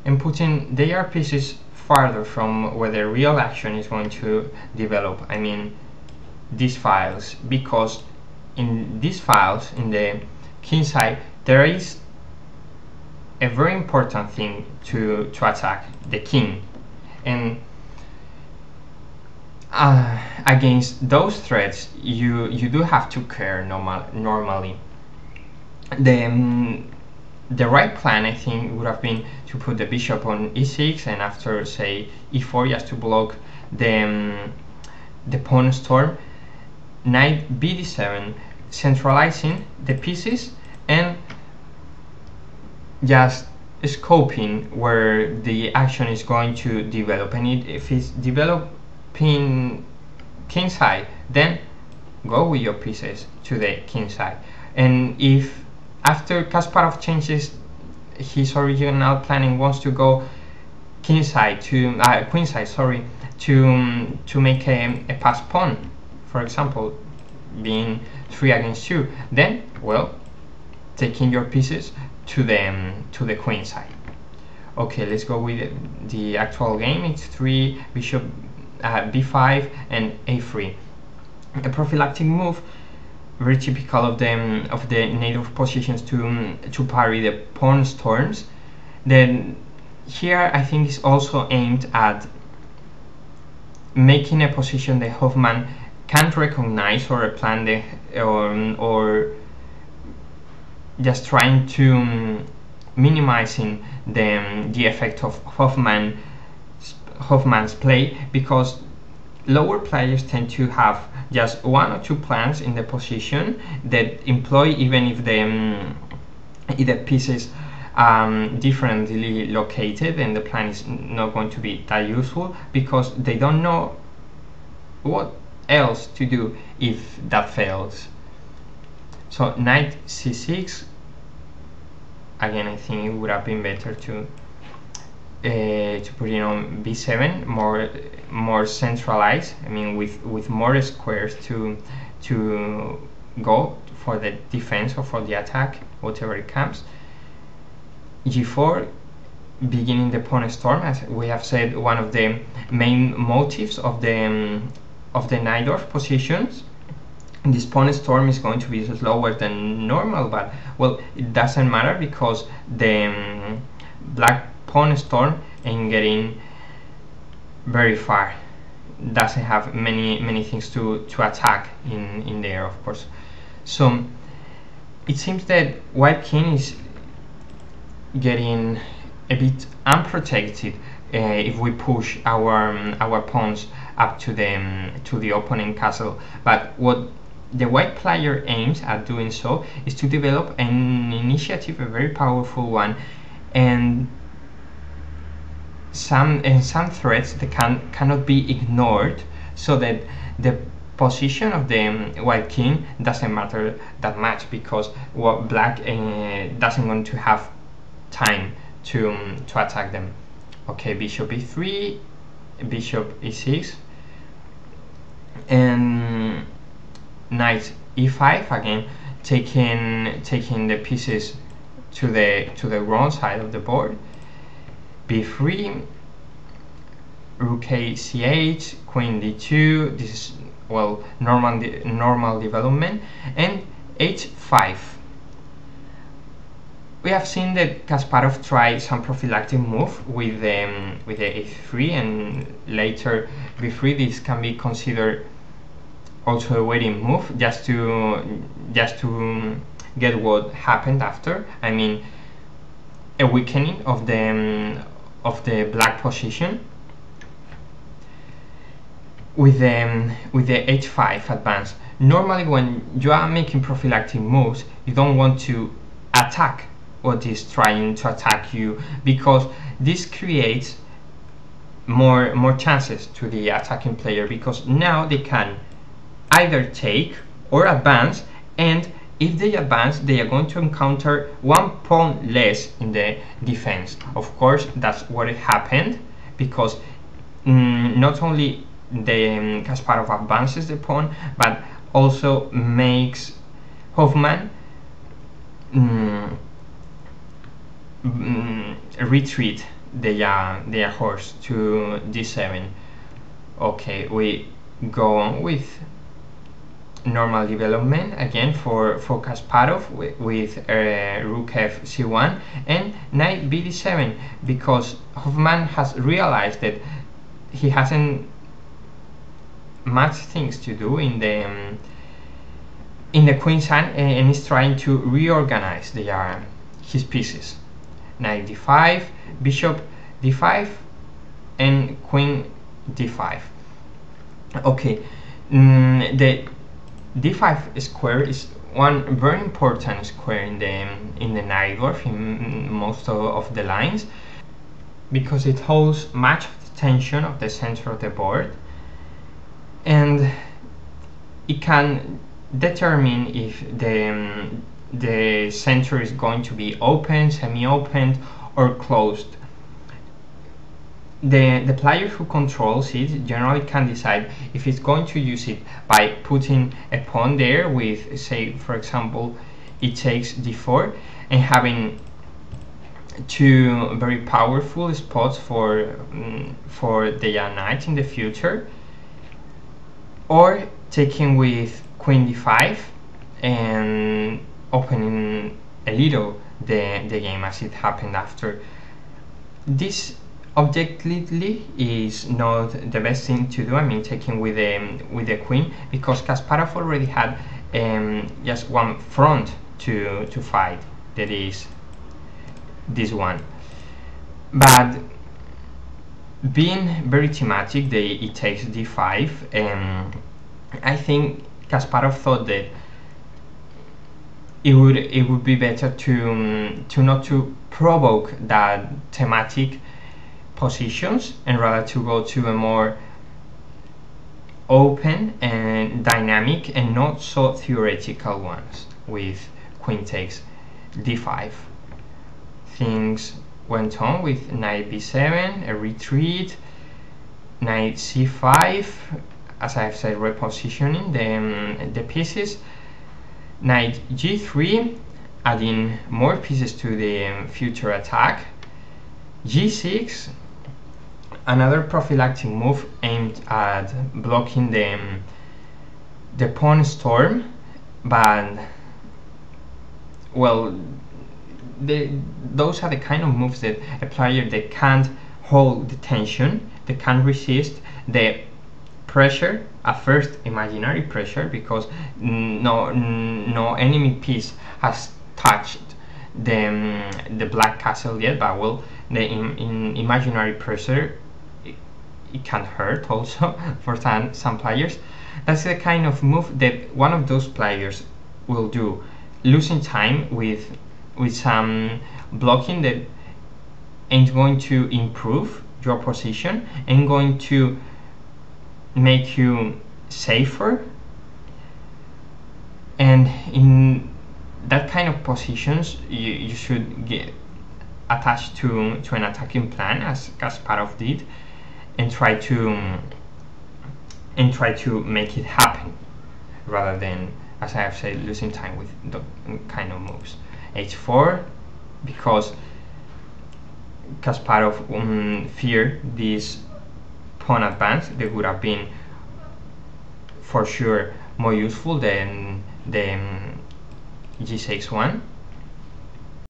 and putting their pieces farther from where the real action is going to develop. I mean these files, because in these files, in the king side, there is a very important thing to attack, the king. And against those threats, you do have to care normally. The right plan, I think, would have been to put the bishop on e6 and after, say, e4, just to block the pawn storm. Knight bd7, centralizing the pieces and just scoping where the action is going to develop. And if it's developing king side, then go with your pieces to the king side. And if after Kasparov changes his original planning, wants to go king side to queen side, sorry, to make a pass pawn, for example, being 3 against 2, then, well, taking your pieces to the queen side. Okay, let's go with the actual game. It's 3 bishop b5 and a3. A prophylactic move, very typical of the Najdorf positions to parry the pawn storms. Then here I think is also aimed at making a position that Hofmann can't recognize or plan or just trying to minimizing the effect of Hofmann's play, because lower players tend to have just 1 or 2 plans in the position that employ, even if the pieces differently located, and the plan is not going to be that useful because they don't know what else to do if that fails. So knight c6, again I think it would have been better to put it on b7, more centralized, I mean with more squares to go for the defense or for the attack, whatever it comes. g4, beginning the pawn storm, as we have said, one of the main motives of the Najdorf positions. This pawn storm is going to be slower than normal, but well, it doesn't matter because the black pawn storm ain't getting very far, doesn't have many things to attack in there, of course. So it seems that white king is getting a bit unprotected if we push our pawns up to the opponent castle. But what the white player aims at doing so is to develop an initiative, a very powerful one, and some threats that cannot be ignored, so that the position of the white king doesn't matter that much, because what black doesn't want to have time to attack them. Okay, bishop e3, bishop e6, and knight e5, again taking the pieces to the wrong side of the board. b3, rook a ch, queen d2, this is, well, normal development, and h5. We have seen that Kasparov tried some prophylactic move with the a3 and later b3. This can be considered also a waiting move, just to get what happened after. I mean, a weakening of the black position with the h5 advance. Normally, when you are making prophylactic moves, you don't want to attack what is trying to attack you, because this creates more chances to the attacking player, because now they can either take or advance, and if they advance, they are going to encounter 1 pawn less in the defense. Of course, that's what happened, because not only the Kasparov advances the pawn, but also makes Hofmann retreat their horse to d7. Okay, we go on with normal development again for Kasparov with rook f c1 and knight bd7, because Hofmann has realized that he hasn't much things to do in the queen's hand, and is trying to reorganize his pieces. Knight d5, bishop d5, and queen d5. Okay, the d5 square is one very important square in the Najdorf, in most of the lines, because it holds much of the tension of the center of the board, and it can determine if the center is going to be open, semi-open, or closed. The player who controls it generally can decide if it's going to use it by putting a pawn there with, say, for example, it takes d4, and having two very powerful spots for the knight in the future, or taking with queen d5 and opening a little the game, as it happened after. This objectively is not the best thing to do, I mean, taking with the queen, because Kasparov already had just one front to fight, that is this one. But being very thematic, it takes d5, I think Kasparov thought that it would be better to not to provoke that thematic positions, and rather to go to a more open and dynamic and not so theoretical ones with queen takes d5. Things went on with knight b7, a retreat, knight c5, as I've said, repositioning the pieces, knight g3, adding more pieces to the future attack, g6, another prophylactic move aimed at blocking the pawn storm, but well, those are the kind of moves that a player that can't hold the tension, they can't resist the pressure, at first imaginary pressure, because no enemy piece has touched the black castle yet, but well, the imaginary pressure, it can hurt also for some players. That's the kind of move that one of those players will do, losing time with some blocking that ain't going to improve your position and going to make you safer. And in that kind of positions, you should get attached to an attacking plan, as Kasparov did, and try to make it happen, rather than, as I have said, losing time with the kind of moves. h4, because Kasparov feared this pawn advance that would have been for sure more useful than the g6 one.